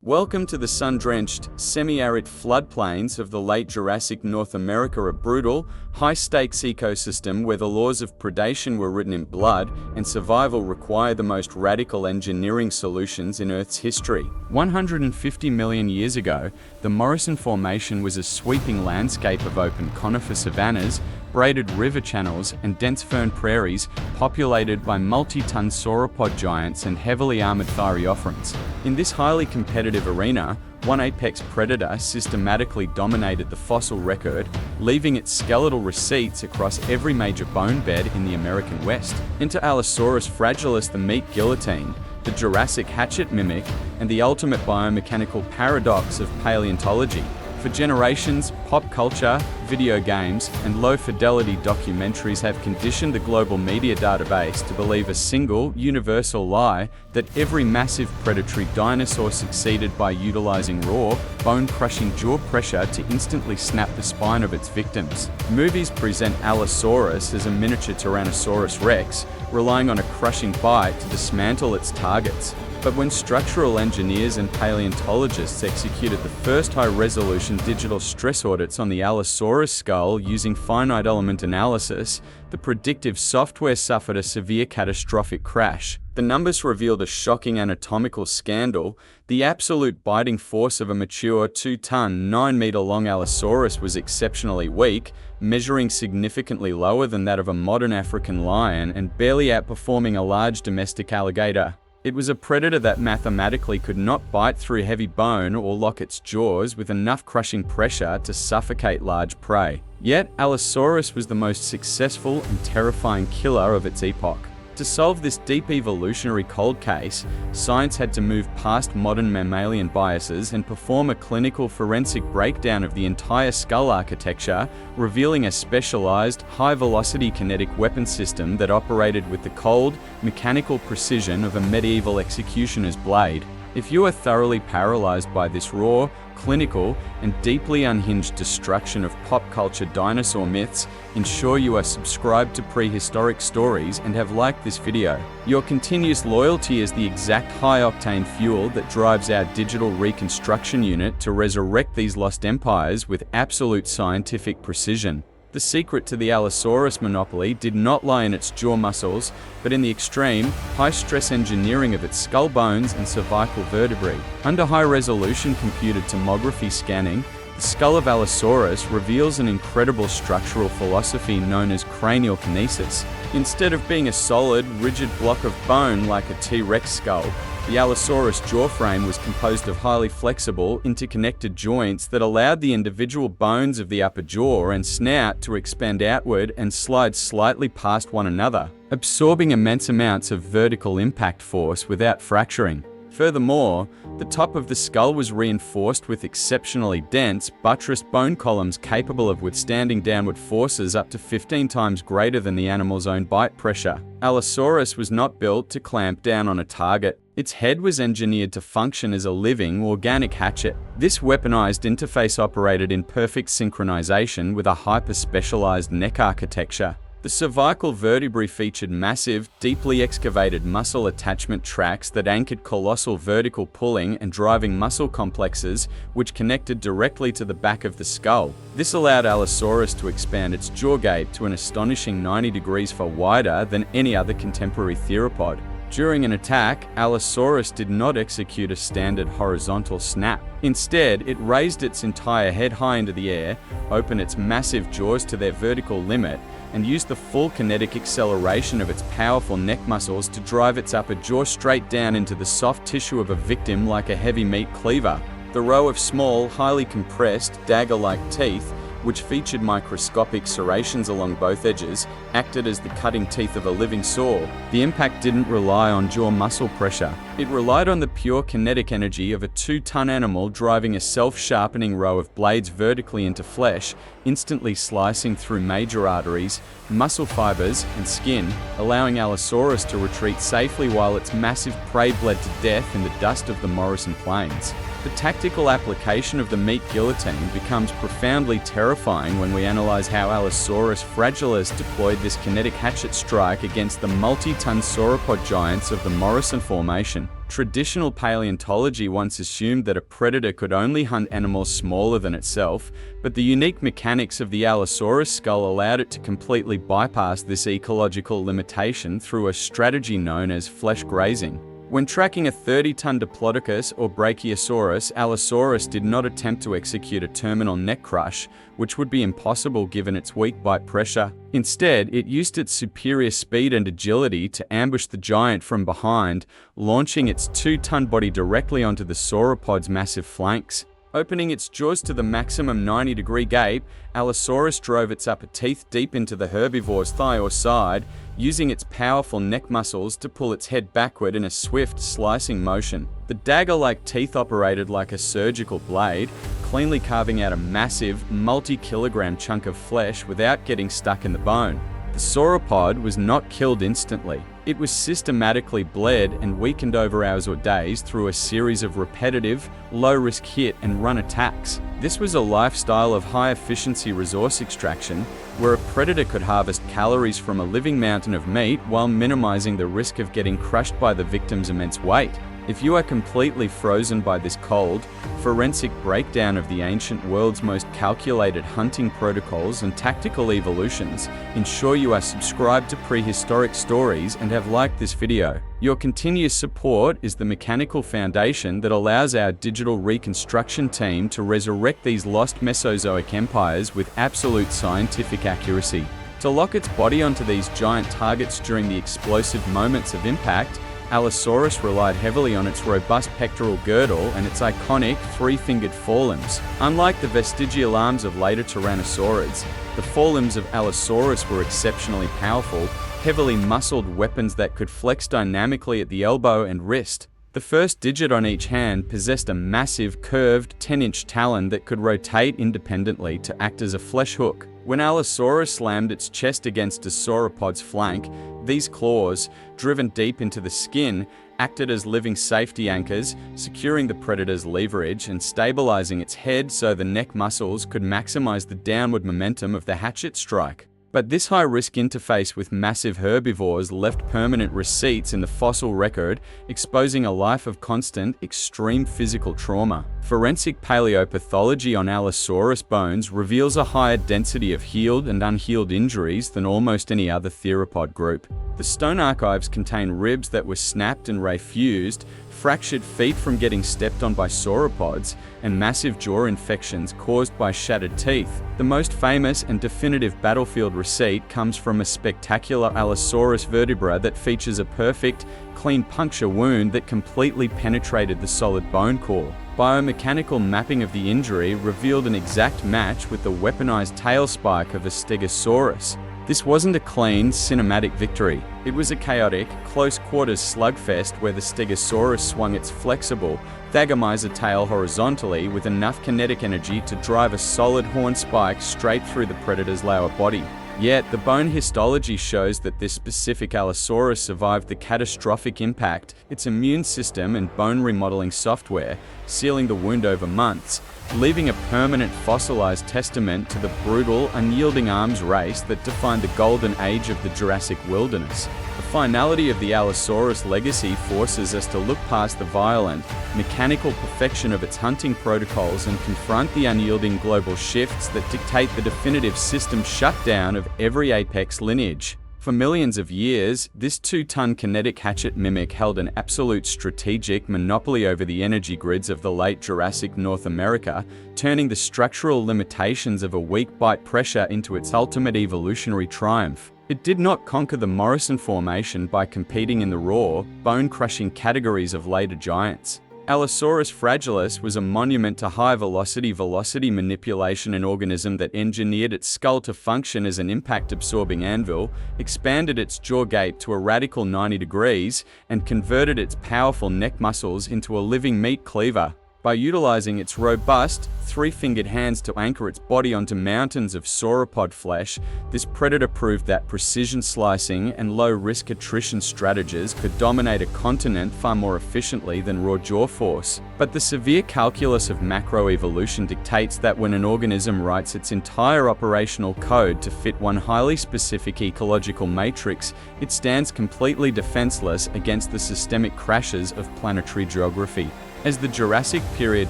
Welcome to the sun-drenched, semi-arid floodplains of the late Jurassic North America, a brutal, high-stakes ecosystem where the laws of predation were written in blood and survival require the most radical engineering solutions in Earth's history. 150 million years ago, the Morrison Formation was a sweeping landscape of open conifer savannas, braided river channels, and dense fern prairies populated by multi-ton sauropod giants and heavily armored thyreophorans. In this highly competitive arena, one apex predator systematically dominated the fossil record, leaving its skeletal receipts across every major bone bed in the American West. Enter Allosaurus fragilis, the meat guillotine, the Jurassic hatchet mimic, and the ultimate biomechanical paradox of paleontology. For generations, pop culture, video games, and low-fidelity documentaries have conditioned the global media database to believe a single, universal lie that every massive predatory dinosaur succeeded by utilizing raw, bone-crushing jaw pressure to instantly snap the spine of its victims. Movies present Allosaurus as a miniature Tyrannosaurus Rex, relying on a crushing bite to dismantle its targets. But when structural engineers and paleontologists executed the first high-resolution digital stress audits on the Allosaurus skull using finite element analysis, the predictive software suffered a severe catastrophic crash. The numbers revealed a shocking anatomical scandal. The absolute biting force of a mature 2-ton, 9-meter-long Allosaurus was exceptionally weak, measuring significantly lower than that of a modern African lion and barely outperforming a large domestic alligator. It was a predator that mathematically could not bite through heavy bone or lock its jaws with enough crushing pressure to suffocate large prey. Yet, Allosaurus was the most successful and terrifying killer of its epoch. To solve this deep evolutionary cold case, science had to move past modern mammalian biases and perform a clinical forensic breakdown of the entire skull architecture, revealing a specialized, high-velocity kinetic weapon system that operated with the cold, mechanical precision of a medieval executioner's blade. If you are thoroughly paralyzed by this raw, clinical, and deeply unhinged destruction of pop culture dinosaur myths, ensure you are subscribed to Prehistoric Stories and have liked this video. Your continuous loyalty is the exact high-octane fuel that drives our digital reconstruction unit to resurrect these lost empires with absolute scientific precision. The secret to the Allosaurus monopoly did not lie in its jaw muscles, but in the extreme, high-stress engineering of its skull bones and cervical vertebrae. Under high-resolution computed tomography scanning, the skull of Allosaurus reveals an incredible structural philosophy known as cranial kinesis. Instead of being a solid, rigid block of bone like a T-Rex skull, the Allosaurus jaw frame was composed of highly flexible, interconnected joints that allowed the individual bones of the upper jaw and snout to expand outward and slide slightly past one another, absorbing immense amounts of vertical impact force without fracturing. Furthermore, the top of the skull was reinforced with exceptionally dense, buttressed bone columns capable of withstanding downward forces up to 15 times greater than the animal's own bite pressure. Allosaurus was not built to clamp down on a target. Its head was engineered to function as a living, organic hatchet. This weaponized interface operated in perfect synchronization with a hyper-specialized neck architecture. The cervical vertebrae featured massive, deeply excavated muscle attachment tracts that anchored colossal vertical pulling and driving muscle complexes, which connected directly to the back of the skull. This allowed Allosaurus to expand its jaw gate to an astonishing 90 degrees far wider than any other contemporary theropod. During an attack, Allosaurus did not execute a standard horizontal snap. Instead, it raised its entire head high into the air, opened its massive jaws to their vertical limit, and used the full kinetic acceleration of its powerful neck muscles to drive its upper jaw straight down into the soft tissue of a victim like a heavy meat cleaver. The row of small, highly compressed, dagger-like teeth, which featured microscopic serrations along both edges, acted as the cutting teeth of a living saw. The impact didn't rely on jaw muscle pressure. It relied on the pure kinetic energy of a 2-ton animal driving a self-sharpening row of blades vertically into flesh, instantly slicing through major arteries, muscle fibers, and skin, allowing Allosaurus to retreat safely while its massive prey bled to death in the dust of the Morrison Plains. The tactical application of the meat guillotine becomes profoundly terrifying terrifying when we analyze how Allosaurus fragilis deployed this kinetic hatchet strike against the multi-ton sauropod giants of the Morrison Formation. Traditional paleontology once assumed that a predator could only hunt animals smaller than itself, but the unique mechanics of the Allosaurus skull allowed it to completely bypass this ecological limitation through a strategy known as flesh grazing. When tracking a 30-ton Diplodocus or Brachiosaurus, Allosaurus did not attempt to execute a terminal neck crush, which would be impossible given its weak bite pressure. Instead, it used its superior speed and agility to ambush the giant from behind, launching its 2-ton body directly onto the sauropod's massive flanks. Opening its jaws to the maximum 90-degree gape, Allosaurus drove its upper teeth deep into the herbivore's thigh or side, using its powerful neck muscles to pull its head backward in a swift, slicing motion. The dagger-like teeth operated like a surgical blade, cleanly carving out a massive, multi-kilogram chunk of flesh without getting stuck in the bone. The sauropod was not killed instantly. It was systematically bled and weakened over hours or days through a series of repetitive, low-risk hit and run attacks. This was a lifestyle of high-efficiency resource extraction, where a predator could harvest calories from a living mountain of meat while minimizing the risk of getting crushed by the victim's immense weight. If you are completely frozen by this cold, forensic breakdown of the ancient world's most calculated hunting protocols and tactical evolutions, ensure you are subscribed to Prehistoric Stories and have liked this video. Your continuous support is the mechanical foundation that allows our digital reconstruction team to resurrect these lost Mesozoic empires with absolute scientific accuracy. To lock its body onto these giant targets during the explosive moments of impact, Allosaurus relied heavily on its robust pectoral girdle and its iconic three-fingered forelimbs. Unlike the vestigial arms of later tyrannosaurids, the forelimbs of Allosaurus were exceptionally powerful, heavily muscled weapons that could flex dynamically at the elbow and wrist. The first digit on each hand possessed a massive, curved, 10-inch talon that could rotate independently to act as a flesh hook. When Allosaurus slammed its chest against a sauropod's flank, these claws, driven deep into the skin, acted as living safety anchors, securing the predator's leverage and stabilizing its head so the neck muscles could maximize the downward momentum of the hatchet strike. But this high-risk interface with massive herbivores left permanent receipts in the fossil record, exposing a life of constant, extreme physical trauma. Forensic paleopathology on Allosaurus bones reveals a higher density of healed and unhealed injuries than almost any other theropod group. The stone archives contain ribs that were snapped and ray-fused, fractured feet from getting stepped on by sauropods, and massive jaw infections caused by shattered teeth. The most famous and definitive battlefield receipt comes from a spectacular Allosaurus vertebra that features a perfect, clean puncture wound that completely penetrated the solid bone core. Biomechanical mapping of the injury revealed an exact match with the weaponized tail spike of a Stegosaurus. This wasn't a clean, cinematic victory. It was a chaotic, close-quarters slugfest where the Stegosaurus swung its flexible, Thagomizer tail horizontally with enough kinetic energy to drive a solid horn spike straight through the predator's lower body. Yet, the bone histology shows that this specific Allosaurus survived the catastrophic impact, its immune system and bone remodeling software, sealing the wound over months, leaving a permanent fossilized testament to the brutal, unyielding arms race that defined the golden age of the Jurassic wilderness. The finality of the Allosaurus legacy forces us to look past the violent, mechanical perfection of its hunting protocols and confront the unyielding global shifts that dictate the definitive system shutdown of every apex lineage. For millions of years, this 2-ton kinetic hatchet mimic held an absolute strategic monopoly over the energy grids of the late Jurassic North America, turning the structural limitations of a weak bite pressure into its ultimate evolutionary triumph. It did not conquer the Morrison Formation by competing in the raw, bone-crushing categories of later giants. Allosaurus fragilis was a monument to high-velocity manipulation, an organism that engineered its skull to function as an impact-absorbing anvil, expanded its jaw gape to a radical 90 degrees, and converted its powerful neck muscles into a living meat cleaver. By utilizing its robust, three-fingered hands to anchor its body onto mountains of sauropod flesh, this predator proved that precision slicing and low-risk attrition strategies could dominate a continent far more efficiently than raw jaw force. But the severe calculus of macroevolution dictates that when an organism writes its entire operational code to fit one highly specific ecological matrix, it stands completely defenseless against the systemic crashes of planetary geography. As the Jurassic period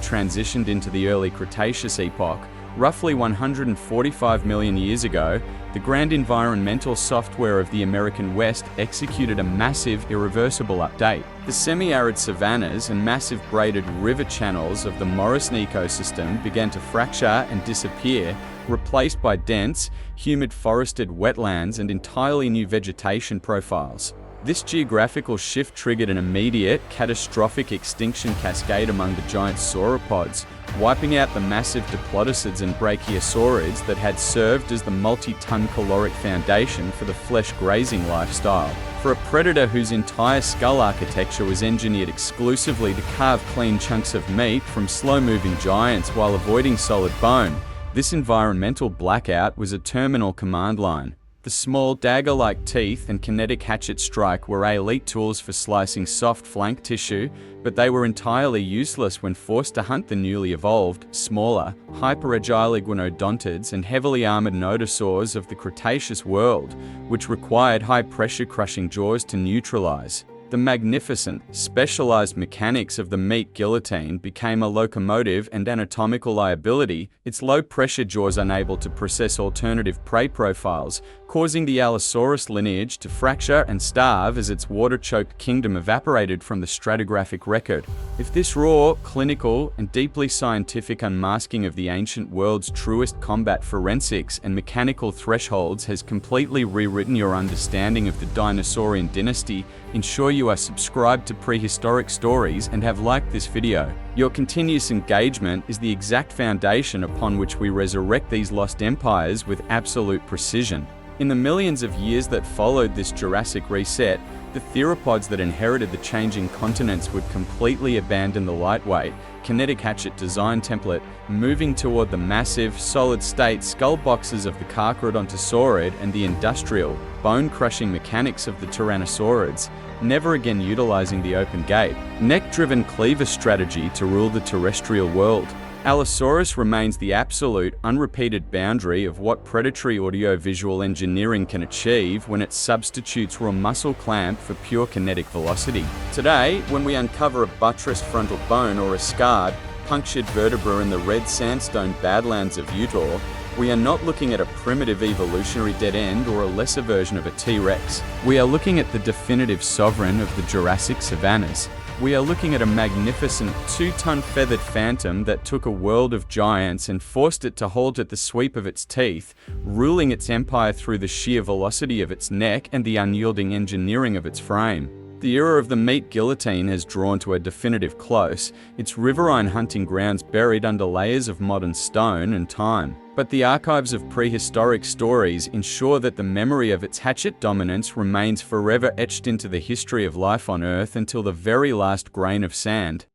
transitioned into the early Cretaceous epoch, roughly 145 million years ago, the grand environmental software of the American West executed a massive, irreversible update. The semi-arid savannas and massive braided river channels of the Morrison ecosystem began to fracture and disappear, replaced by dense, humid forested wetlands and entirely new vegetation profiles. This geographical shift triggered an immediate, catastrophic extinction cascade among the giant sauropods, wiping out the massive diplodocids and brachiosaurids that had served as the multi-ton caloric foundation for the flesh-grazing lifestyle. For a predator whose entire skull architecture was engineered exclusively to carve clean chunks of meat from slow-moving giants while avoiding solid bone, this environmental blackout was a terminal command line. The small, dagger-like teeth and kinetic hatchet strike were elite tools for slicing soft flank tissue, but they were entirely useless when forced to hunt the newly evolved, smaller, hyper-agile iguanodontids and heavily armored nodosaurs of the Cretaceous world, which required high-pressure crushing jaws to neutralize. The magnificent, specialized mechanics of the meat guillotine became a locomotive and anatomical liability, its low-pressure jaws unable to process alternative prey profiles, causing the Allosaurus lineage to fracture and starve as its water-choked kingdom evaporated from the stratigraphic record. If this raw, clinical, and deeply scientific unmasking of the ancient world's truest combat forensics and mechanical thresholds has completely rewritten your understanding of the dinosaurian dynasty, ensure you are subscribed to Prehistoric Stories and have liked this video. Your continuous engagement is the exact foundation upon which we resurrect these lost empires with absolute precision. In the millions of years that followed this Jurassic reset, the theropods that inherited the changing continents would completely abandon the lightweight, kinetic hatchet design template, moving toward the massive, solid-state skull boxes of the Carcharodontosaurid and the industrial, bone-crushing mechanics of the Tyrannosaurids, never again utilizing the open gate, neck-driven cleaver strategy to rule the terrestrial world. Allosaurus remains the absolute, unrepeated boundary of what predatory audiovisual engineering can achieve when it substitutes raw muscle clamp for pure kinetic velocity. Today, when we uncover a buttressed frontal bone or a scarred, punctured vertebra in the red sandstone badlands of Utah, we are not looking at a primitive evolutionary dead end or a lesser version of a T-Rex. We are looking at the definitive sovereign of the Jurassic savannas. We are looking at a magnificent 2-ton feathered phantom that took a world of giants and forced it to halt at the sweep of its teeth, ruling its empire through the sheer velocity of its neck and the unyielding engineering of its frame. The era of the meat guillotine has drawn to a definitive close, its riverine hunting grounds buried under layers of modern stone and time. But the archives of Prehistoric Stories ensure that the memory of its hatchet dominance remains forever etched into the history of life on Earth until the very last grain of sand.